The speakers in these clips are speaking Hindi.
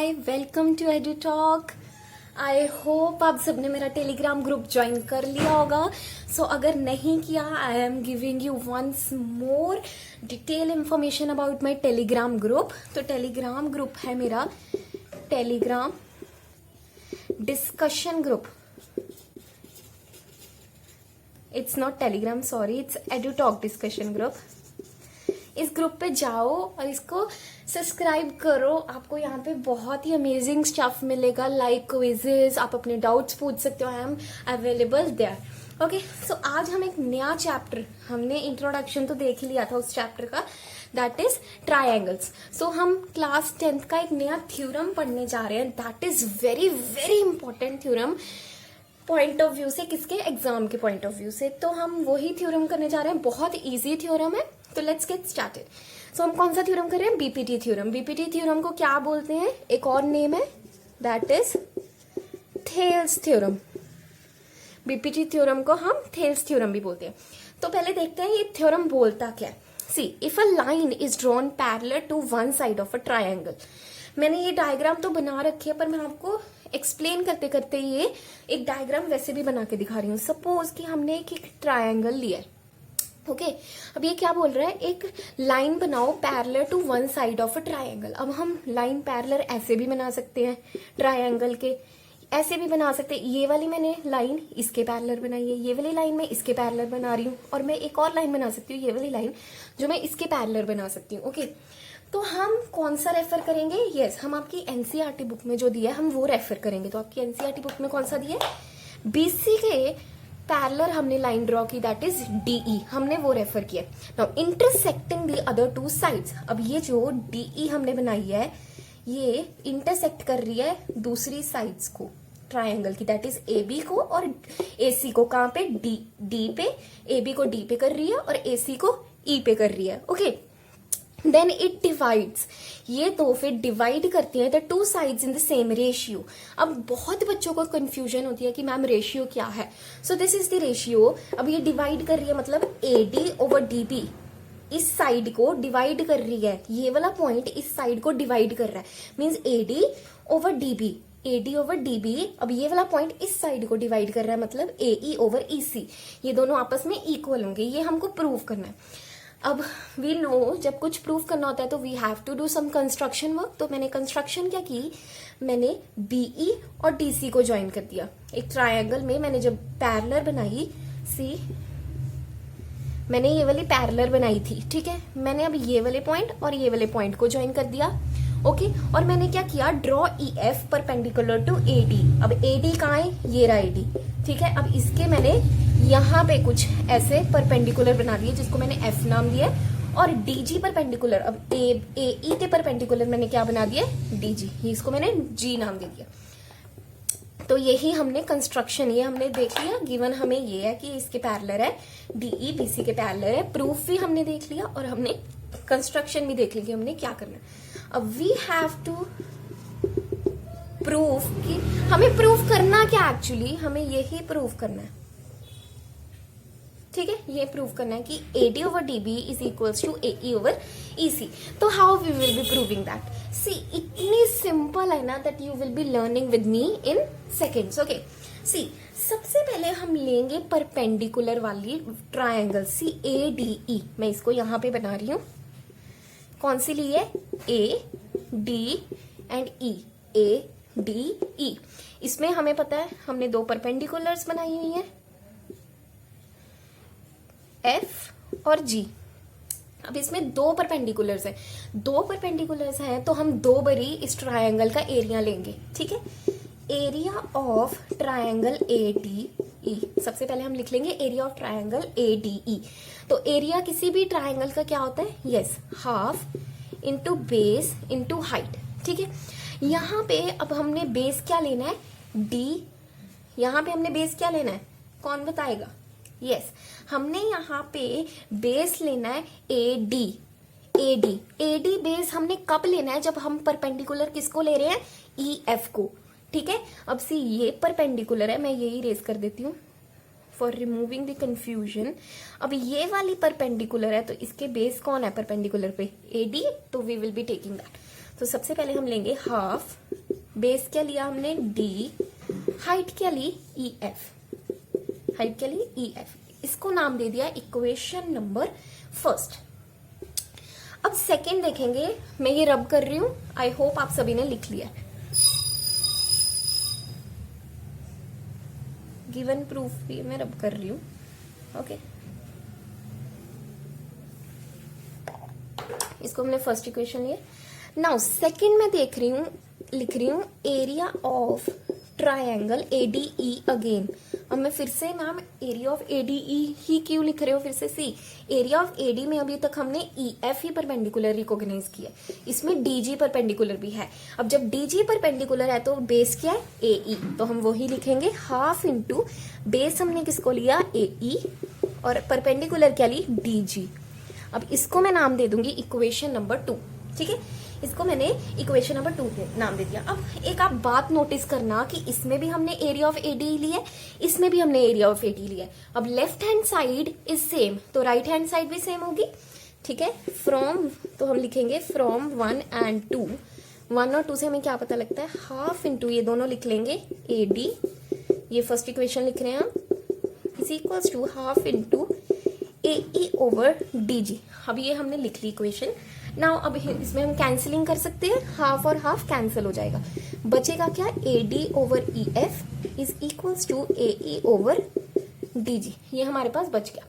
Hi, welcome to Edu Talk. I hope आप सबने मेरा टेलीग्राम ग्रुप ज्वाइन कर लिया होगा। सो अगर नहीं किया, I am giving you once more detail information about my Telegram group. तो टेलीग्राम ग्रुप है मेरा Telegram discussion group. It's not Telegram, sorry, it's Edu Talk discussion group. इस ग्रुप पे जाओ और इसको सब्सक्राइब करो। आपको यहाँ पे बहुत ही अमेजिंग स्टफ मिलेगा, लाइक क्विजेस, आप अपने डाउट्स पूछ सकते हो। I am available there. Okay, so आज हम एक नया चैप्टर, हमने इंट्रोडक्शन तो देख ही लिया था उस चैप्टर का, दैट इज ट्राइंगल्स। सो हम क्लास 10th का एक नया थ्योरम पढ़ने जा रहे हैं, that is very very important theorem point of view से, किसके एग्जाम के पॉइंट ऑफ व्यू से। तो हम वही थ्योरम करने जा रहे हैं, बहुत इजी थ्योरम है। तो लेट्स गेट स्टार्टेड। सो हम कौन सा थ्योरम कर रहे हैं? BPT theorem. बीपीटी थ्योरम को क्या बोलते हैं? एक और नेम है, that is Thales theorem. BPT theorem को हम थेल्स थ्योरम भी बोलते हैं। तो पहले देखते हैं ये थ्योरम बोलता क्या है। See, if a line is drawn parallel to one side of a triangle. मैंने ये डायग्राम तो बना रखी है, पर मैं आपको एक्सप्लेन करते करते ये एक डायग्राम वैसे भी बना के दिखा रही हूँ। सपोज कि हमने एक ट्राइंगल लिया है, ओके। अब ये क्या बोल रहा है? एक लाइन बनाओ parallel to one side of a triangle. अब हम लाइन पैरेलल ऐसे भी बना सकते हैं, ट्राइंगल के ऐसे भी बना सकते हैं। ये वाली मैंने लाइन इसके पैरेलल बनाई है, ये वाली लाइन मैं इसके पैरेलल बना रही हूँ, और मैं एक और लाइन बना सकती हूँ, ये वाली लाइन जो मैं इसके पैरेलल बना सकती हूँ, ओके। तो हम कौन सा रेफर करेंगे? यस, हम आपकी एनसीईआरटी बुक में जो दिया है हम वो रेफर करेंगे। तो आपकी एनसीईआरटी बुक में कौन सा दिया है? बीसी के पैरेलल हमने लाइन ड्रॉ की, दैट इज डीई, हमने वो रेफर किया। Now intersecting the other two sides. अब ये जो डीई हमने बनाई है, ये इंटरसेक्ट कर रही है दूसरी साइड्स को ट्राइंगल की, दैट इज एबी को और एसी को। कहां पे? डी पे। एबी को डी पे कर रही है और एसी को ई पे कर रही है, ओके। देन इट डिवाइड्स, ये दो फिर डिवाइड करती है the two sides in the same ratio. अब बहुत बच्चों को कंफ्यूजन होती है कि मैम रेशियो क्या है। So this is the ratio. अब ये डिवाइड कर रही है, मतलब एडी ओवर डीबी इस साइड को डिवाइड कर रही है। ये वाला पॉइंट इस साइड को डिवाइड कर रहा है, means AD over DB, AD over DB. अब ये वाला पॉइंट इस साइड को डिवाइड कर रहा है, मतलब एई ओवर ईसी। ये दोनों आपस में इक्वल होंगे, ये हमको प्रूव करना है। अब वी नो, जब कुछ प्रूफ करना होता है तो we have to do some construction work. तो मैंने कंस्ट्रक्शन क्या की? मैंने बीई और डीसी को ज्वाइन कर दिया। एक ट्रायंगल में मैंने जब पैरेलल बनाई, सी मैंने ये वाली पैरेलल बनाई थी, ठीक है। मैंने अब ये वाले पॉइंट और ये वाले पॉइंट को ज्वाइन कर दिया, ओके। और मैंने क्या किया? Draw E F perpendicular to AD. अब एडी कहाँ है? ये रहा एडी, ठीक है। अब इसके मैंने यहाँ पे कुछ ऐसे परपेंडिकुलर बना दिए, जिसको मैंने एफ नाम दिया, और डीजी परपेंडिकुलर। अब ए ई के परपेंडिकुलर मैंने क्या बना दिया? डीजी, इसको मैंने जी नाम दे दिया। तो यही हमने कंस्ट्रक्शन, ये हमने देख लिया। गिवन हमें ये है कि इसके पैरेलल है, डीई बीसी के पैरेलल है। प्रूफ भी हमने देख लिया और हमने कंस्ट्रक्शन भी देख ली कि हमने क्या करना है। अब वी हैव टू प्रूफ कि हमें प्रूफ करना क्या, एक्चुअली हमें यही प्रूफ करना है, ठीक है। ये प्रूव करना है कि AD over DB is equals to AE over EC। तो how we will be proving that? See, इतनी सिंपल है ना, that you will be learning with me in seconds, okay. See, सबसे पहले हम लेंगे परपेंडिकुलर वाली ट्राइंगल CADE। मैं इसको यहां पे बना रही हूं। कौन सी ली है? AD and E, ADE। इसमें हमें पता है हमने दो परपेंडिकुलर्स बनाई हुई है, F और G। अब इसमें दो परपेंडिकुलर्स हैं, दो परपेंडिकुलर्स हैं तो हम दो बारी इस ट्रायंगल का एरिया लेंगे, ठीक है। एरिया ऑफ ट्रायंगल ADE, सबसे पहले हम लिख लेंगे एरिया ऑफ ट्रायंगल ADE। तो एरिया किसी भी ट्रायंगल का क्या होता है? Yes, half into base into height, ठीक है। यहाँ पे अब हमने बेस क्या लेना है? D। यहाँ पे हमने बेस क्या लेना है? कौन बताएगा? यस, हमने यहाँ पे बेस लेना है AD। AD बेस हमने कब लेना है? जब हम परपेंडिकुलर किसको ले रहे हैं? EF को, ठीक है। अब सी, ये परपेंडिकुलर है, मैं ये इरेज कर देती हूँ फॉर रिमूविंग द कंफ्यूजन। अब ये वाली परपेंडिकुलर है, तो इसके बेस कौन है परपेंडिकुलर पे? AD। तो we will be taking that. तो सबसे पहले हम लेंगे हाफ, बेस क्या लिया हमने डी, हाइट क्या ली ई एफ, हाइट क्या ली ई एफ, इसको नाम दे दिया इक्वेशन नंबर फर्स्ट। अब सेकंड देखेंगे, मैं ये रब कर रही हूं, आई होप आप सभी ने लिख लिया। गिवन प्रूफ भी मैं रब कर रही हूं, ओके। इसको हमने फर्स्ट इक्वेशन लिया। नाउ सेकंड में लिख रही हूं area of triangle ADE again. अब मैं फिर से मैम एरिया ऑफ एडीई ही क्यों लिख रहे हो फिर से? सी, एरिया ऑफ एडी में अभी तक हमने ई एफ ही परपेंडिकुलर रिकॉग्नाइज किया, इसमें डीजी परपेंडिकुलर भी है। अब जब डीजी परपेंडिकुलर है तो बेस क्या है एई, तो हम वही लिखेंगे हाफ इंटू बेस हमने किसको लिया एई और परपेंडिकुलर क्या ली डीजी। अब इसको मैं नाम दे दूंगी इक्वेशन नंबर 2, ठीक है। इसको मैंने इक्वेशन नंबर 2 के नाम दे दिया। अब एक आप बात नोटिस करना कि इसमें भी हमने एरिया ऑफ एडी लिया है, इसमें भी हमने एरिया ऑफ एडी लिया है। अब left hand side is same तो राइट हैंड साइड भी सेम होगी, ठीक है। फ्रॉम, तो हम लिखेंगे फ्रॉम 1 and 2, 1 और 2 से हमें क्या पता लगता है हाफ इंटू ये दोनों लिख लेंगे एडी, ये फर्स्ट इक्वेशन लिख रहे हैं हम, is equals to half into AE over DG. अब ये हमने लिख ली इक्वेशन। नाउ अब इसमें हम कैंसिलिंग कर सकते हैं, हाफ और हाफ कैंसिल हो जाएगा, बचेगा क्या AD over E F is equals to AE over DG, ये हमारे पास बच गया।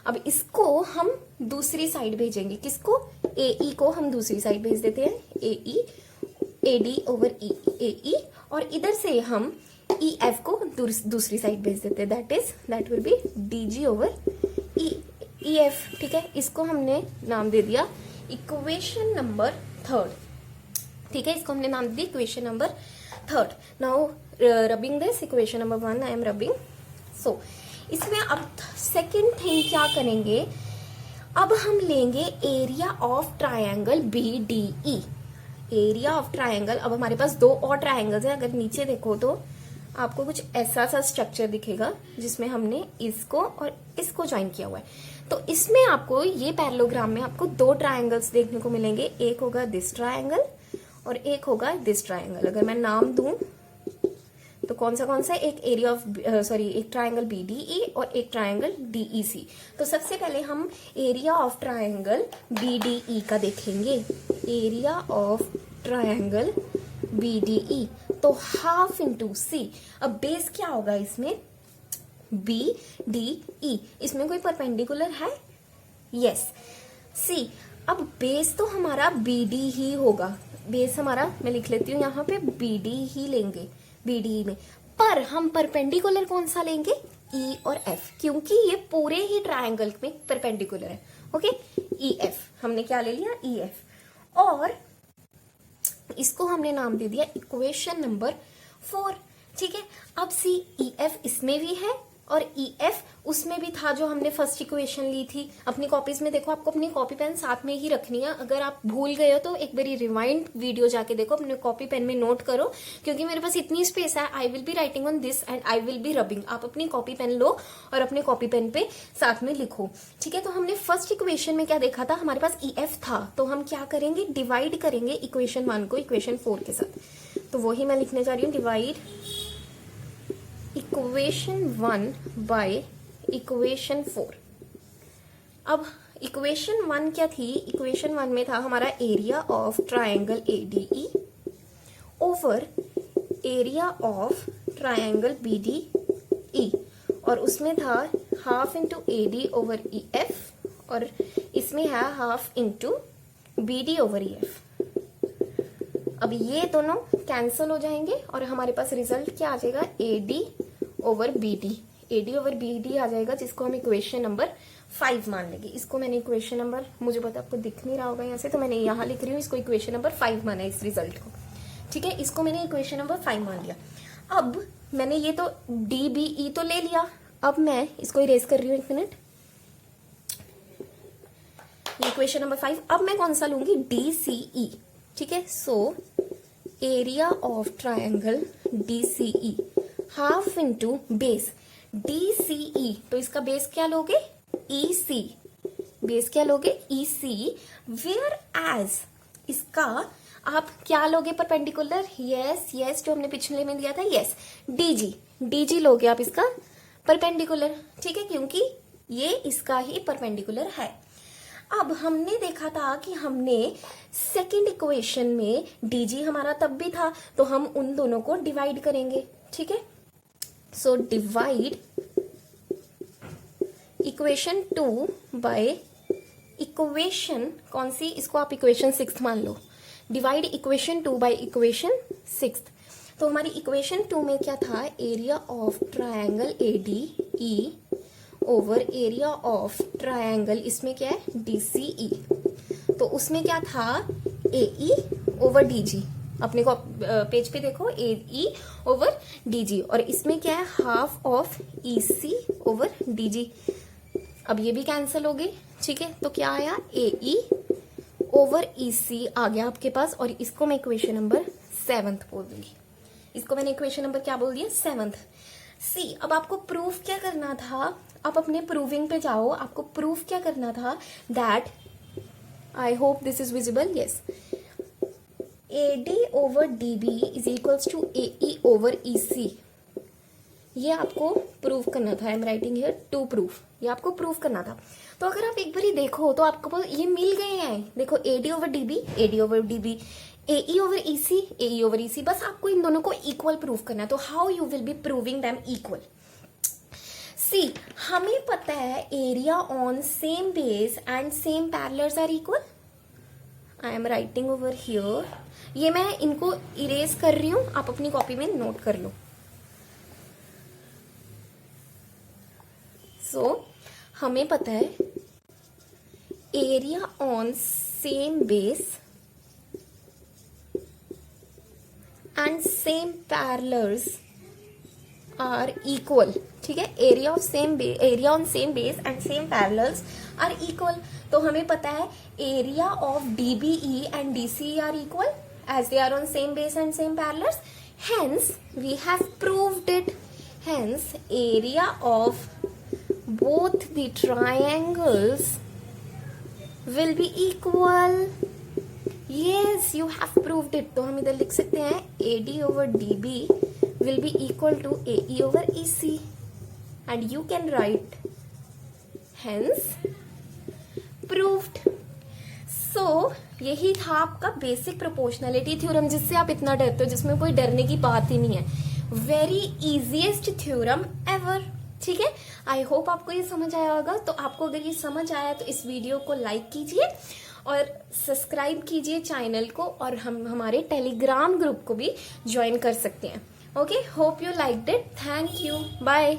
अब इसको हम दूसरी साइड भेजेंगे, किसको एई को हम दूसरी साइड भेज देते हैं, एई एडी ओवर ई एई, और इधर से हम ई एफ को दूसरी साइड भेज देते हैं, that will be DG over E F, ठीक है। इसको हमने नाम दे दिया इक्वेशन नंबर 3, ठीक है। इसको हमने नाम दिया equation number 3। Now rubbing this equation number 1 I am rubbing. So इसमें अब सेकंड थिंग क्या करेंगे, अब हम लेंगे area of triangle BDE, area of triangle. अब हमारे पास 2 और ट्रायंगल्स हैं, अगर नीचे देखो तो आपको कुछ ऐसा सा स्ट्रक्चर दिखेगा जिसमें हमने इसको और इसको ज्वाइन किया हुआ है। तो इसमें आपको ये पैरेललोग्राम में आपको 2 ट्रायंगल्स देखने को मिलेंगे, एक होगा दिस ट्रायंगल और एक होगा दिस ट्रायंगल। अगर मैं नाम दूं तो कौन सा एक एरिया ऑफ एक ट्रायंगल BDE और एक ट्रायंगल DEC। तो सबसे पहले हम एरिया ऑफ ट्रायंगल BDE का देखेंगे, एरिया ऑफ ट्रायंगल BDE तो हाफ इंटू सी। अब बेस क्या होगा इसमें BDE, इसमें कोई परपेंडिकुलर है, यस सी। अब बेस तो हमारा BD ही होगा, बेस हमारा मैं लिख लेती हूँ यहाँ पे BD ही लेंगे, BDE में, पर हम परपेंडिकुलर कौन सा लेंगे E और F, क्योंकि ये पूरे ही ट्रायंगल में परपेंडिकुलर है, ओके। EF हमने क्या ले लिया EF, और इसको हमने नाम दे दिया इक्वेशन नंबर 4, ठीक है। अब सी EF इसमें भी है और EF उसमें भी था जो हमने फर्स्ट इक्वेशन ली थी। अपनी कॉपीज में देखो, आपको अपनी कॉपी पेन साथ में ही रखनी है, अगर आप भूल गए हो तो एक बारी रिवाइंड वीडियो जाके देखो, अपने कॉपी पेन में नोट करो, क्योंकि मेरे पास इतनी स्पेस है। I will be writing on this and I will be rubbing, आप अपनी कॉपी पेन लो और अपने कॉपी पेन पे साथ में लिखो, ठीक है। तो हमने फर्स्ट इक्वेशन में क्या देखा था, हमारे पास EF था, तो हम क्या करेंगे डिवाइड करेंगे इक्वेशन 1 को इक्वेशन 4 के साथ। तो वही मैं लिखने जा रही हूँ, डिवाइड इक्वेशन 1 बाय इक्वेशन 4। अब इक्वेशन 1 क्या थी, इक्वेशन 1 में था हमारा area of triangle ADE over area of triangle BDE, और उसमें था half into AD over EF, और इसमें है half into BD over EF। अब ये दोनों कैंसिल हो जाएंगे और हमारे पास रिजल्ट क्या आ जाएगा AD over BD, AD over BD आ जाएगा, जिसको हम इक्वेशन नंबर 5 मान लेंगे। इसको मैंने इक्वेशन नंबर, मुझे पता आपको दिख नहीं रहा होगा यहाँ से, तो मैंने यहाँ लिख रही हूँ, इसको इक्वेशन नंबर 5 माना है इस रिजल्ट को, ठीक है। इसको मैंने इक्वेशन नंबर 5 मान लिया। अब मैंने ये तो DBE तो ले लिया, अब मैं इसको इरेज कर रही हूँ, 1 मिनट। इक्वेशन नंबर 5, अब मैं कौन सा लूंगी DCE, ठीक है। So area of triangle DCE half into base DCE, तो इसका बेस क्या लोगे EC, बेस क्या लोगे EC, वेयर एज इसका आप क्या लोगे परपेंडिकुलर? यस यस, जो हमने पिछले में दिया था, यस, डीजी, डीजी लोगे आप इसका परपेंडिकुलर, ठीक है, क्योंकि ये इसका ही परपेंडिकुलर है। अब हमने देखा था कि हमने सेकंड इक्वेशन में डीजी हमारा तब भी था, तो हम उन दोनों को डिवाइड करेंगे, ठीक है। So divide equation 2 by equation कौन सी, इसको आप इक्वेशन 6 मान लो। Divide equation 2 by equation 6। तो हमारी इक्वेशन 2 में क्या था? Area of triangle ADE over area of triangle, इसमें क्या है? DCE। तो उसमें क्या था? AE over DG। अपने को पेज पे देखो, AE ओवर DG, और इसमें क्या है? Half of EC over DG। अब ये भी कैंसिल हो गई, ठीक है। तो क्या आया? AE ओवर EC आ गया आपके पास, और इसको मैं इक्वेशन नंबर 7 बोल दूंगी। इसको मैंने इक्वेशन नंबर क्या बोल दिया? 7। सी, अब आपको प्रूफ क्या करना था? आप अपने प्रूविंग पे जाओ। आपको प्रूफ क्या करना था? That, I hope this is visible, yes, AD over DB is equals to AE over EC। ये आपको प्रूफ करना था। I am writing here to proof. ये आपको प्रूफ करना था। तो अगर आप एक बार देखो तो आपको ये मिल गए हैं। देखो, AD over DB, AD over DB, AE over EC, AE over EC। बस आपको इन दोनों को इक्वल प्रूफ करना है। तो how you will be proving them equal? See, हमें पता है area on same base and same parallels are equal. I am writing over here. ये मैं इनको इरेज कर रही हूं, आप अपनी कॉपी में नोट कर लो। सो हमें पता है area on same base and same parallels are equal, ठीक है। Area of same area on same base and same parallels are equal. तो हमें पता है area of DBE and DCE are equal as they are on same base and same parallels. Hence we have proved it. Hence area of both the triangles will be equal. Yes, you have proved it. तो हम इधर लिख सकते हैं AD over DB will be equal to AE over EC, and you can write hence proved. So यही था आपका बेसिक प्रोपोर्शनलिटी थ्योरम, जिससे आप इतना डरते हो, जिसमें कोई डरने की बात ही नहीं है। वेरी इजीएस्ट थ्योरम एवर, ठीक है। आई होप आपको ये समझ आया होगा। तो आपको अगर ये समझ आया तो इस वीडियो को लाइक कीजिए और सब्सक्राइब कीजिए चैनल को, और हम हमारे टेलीग्राम ग्रुप को भी ज्वाइन कर सकते हैं। Okay, hope you liked it. Thank you, bye.